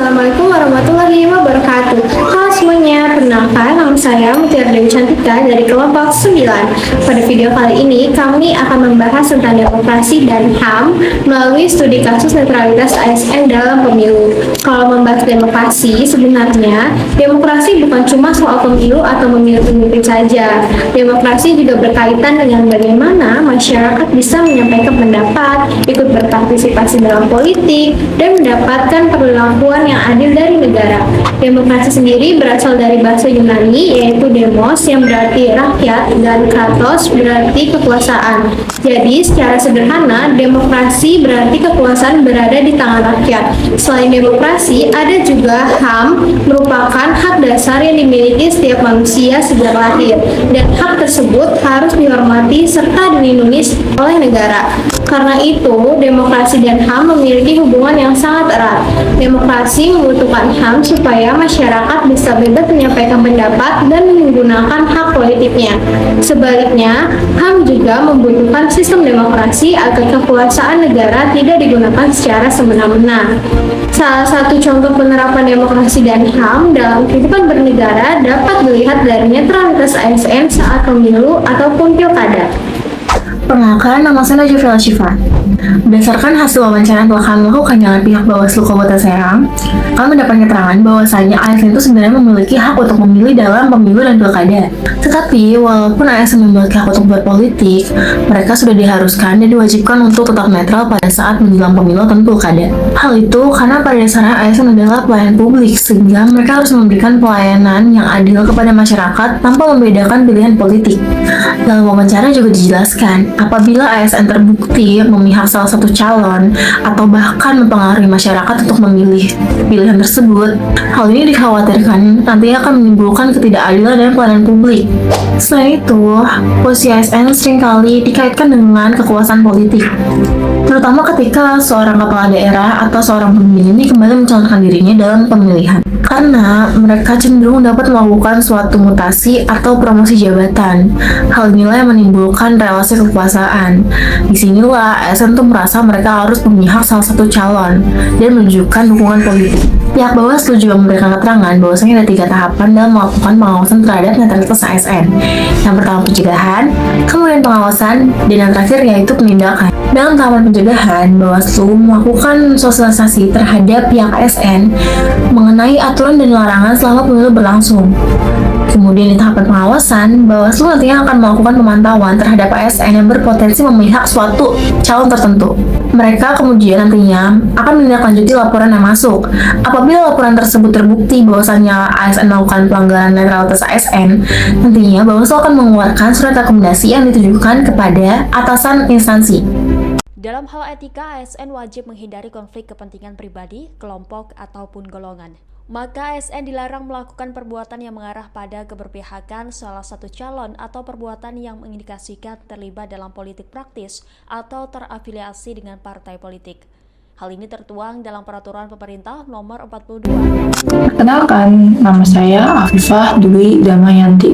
Assalamualaikum warahmatullahi wabarakatuh. Halo semuanya, perkenalkan nama saya Mutiara Dewi Cantika dari kelompok 9. Pada video kali ini kami akan membahas tentang demokrasi dan HAM melalui studi kasus netralitas ASN dalam pemilu. Kalau membahas demokrasi, sebenarnya demokrasi bukan cuma soal pemilu atau memilih pemimpin saja. Demokrasi juga berkaitan dengan bagaimana masyarakat bisa menyampaikan pendapat, ikut berpartisipasi dalam politik, dan mendapatkan perlakuan yang adil dari negara. Demokrasi sendiri berasal dari bahasa Yunani yaitu demos yang berarti rakyat dan kratos berarti kekuasaan. Jadi secara sederhana demokrasi berarti kekuasaan berada di tangan rakyat. Selain demokrasi, ada juga HAM merupakan hak dasar yang dimiliki setiap manusia sejak lahir dan hak tersebut harus dihormati serta dilindungi oleh negara. Karena itu, demokrasi dan HAM memiliki hubungan yang sangat erat. Demokrasi membutuhkan HAM supaya masyarakat bisa bebas menyampaikan pendapat dan menggunakan hak politiknya. Sebaliknya, HAM juga membutuhkan sistem demokrasi agar kekuasaan negara tidak digunakan secara semena-mena. Salah satu contoh penerapan demokrasi dan HAM dalam kehidupan bernegara dapat dilihat dari netralitas ASN saat pemilu ataupun pilkada. Perkenalkan, nama saya Najwa Syifa. Berdasarkan hasil wawancara yang telah kami lakukan dengan pihak Bawaslu Kabupaten Serang, kami mendapat keterangan bahwasanya ASN itu sebenarnya memiliki hak untuk memilih dalam pemilu dan pilkada. Tetapi, walaupun ASN memiliki hak untuk berpolitik, mereka sudah diharuskan dan diwajibkan untuk tetap netral pada saat menjelang pemilu dan pilkada. Hal itu karena pada dasarnya ASN adalah pelayan publik, sehingga mereka harus memberikan pelayanan yang adil kepada masyarakat tanpa membedakan pilihan politik. Dalam wawancara juga dijelaskan, apabila ASN terbukti memihak salah satu calon atau bahkan mempengaruhi masyarakat untuk memilih pilihan tersebut, hal ini dikhawatirkan nantinya akan menimbulkan ketidakadilan dan pelayanan publik. Selain itu, posisi ASN seringkali dikaitkan dengan kekuasaan politik, terutama ketika seorang kepala daerah atau seorang pemimpin ini kembali mencalonkan dirinya dalam pemilihan. Karena mereka cenderung dapat melakukan suatu mutasi atau promosi jabatan. Hal inilah yang menimbulkan relasi kekuasaan. Disinilah ASN tuh merasa mereka harus memihak salah satu calon dan menunjukkan dukungan politik. Pihak Bawaslu juga memberikan keterangan bahwasanya ada 3 tahapan dalam melakukan pengawasan terhadap netralitas ASN. Yang pertama pencegahan, kemudian pengawasan, dan yang terakhir yaitu penindakan. Dalam tahapan pencegahan, Bawaslu melakukan sosialisasi terhadap pihak ASN mengenai aturan dan larangan selama pemilu berlangsung. Kemudian di tahapan pengawasan, Bawaslu nantinya akan melakukan pemantauan terhadap ASN yang berpotensi memihak suatu calon tertentu. Mereka kemudian nantinya akan menindaklanjuti laporan yang masuk. Apabila laporan tersebut terbukti bahwasannya ASN melakukan pelanggaran netralitas ASN, nantinya Bawaslu akan mengeluarkan surat rekomendasi yang ditujukan kepada atasan instansi. Dalam hal etika, ASN wajib menghindari konflik kepentingan pribadi, kelompok, ataupun golongan. Maka ASN dilarang melakukan perbuatan yang mengarah pada keberpihakan salah satu calon atau perbuatan yang mengindikasikan terlibat dalam politik praktis atau terafiliasi dengan partai politik. Hal ini tertuang dalam Peraturan Pemerintah Nomor 42. Kenalkan, nama saya Afifah Dwi Damayanti.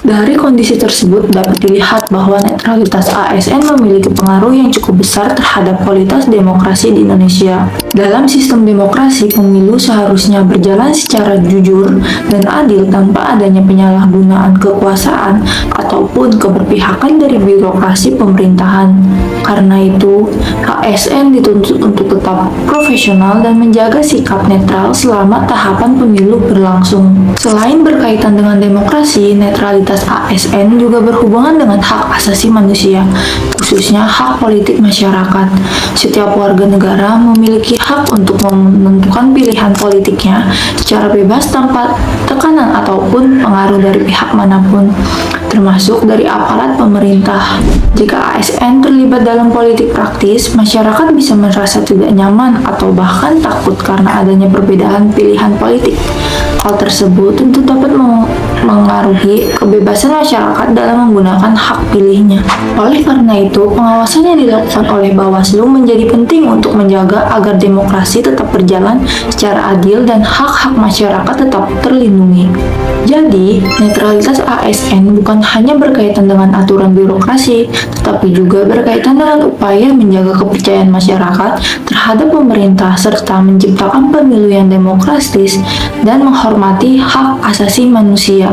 Dari kondisi tersebut dapat dilihat bahwa netralitas ASN memiliki pengaruh yang cukup besar terhadap kualitas demokrasi di Indonesia. Dalam sistem demokrasi, pemilu seharusnya berjalan secara jujur dan adil tanpa adanya penyalahgunaan kekuasaan ataupun keberpihakan dari birokrasi pemerintahan. Karena itu, ASN dituntut untuk tetap profesional dan menjaga sikap netral selama tahapan pemilu berlangsung. Selain berkaitan dengan demokrasi, netralitas ASN juga berhubungan dengan hak asasi manusia, khususnya hak politik masyarakat. Setiap warga negara memiliki hak untuk menentukan pilihan politiknya secara bebas tanpa tekanan ataupun pengaruh dari pihak manapun, termasuk dari aparat pemerintah. Jika ASN terlibat dalam politik praktis, masyarakat bisa merasa tidak nyaman atau bahkan takut karena adanya perbedaan pilihan politik. Hal tersebut tentu dapat mengaruhi kebebasan masyarakat dalam menggunakan hak pilihnya. Oleh karena itu, pengawasan yang dilakukan oleh Bawaslu menjadi penting untuk menjaga agar demokrasi tetap berjalan secara adil dan hak-hak masyarakat tetap terlindungi. Jadi, netralitas ASN bukan hanya berkaitan dengan aturan birokrasi, tetapi juga berkaitan dengan upaya menjaga kepercayaan masyarakat terhadap pemerintah serta menciptakan pemilu yang demokratis dan menghormati hak asasi manusia.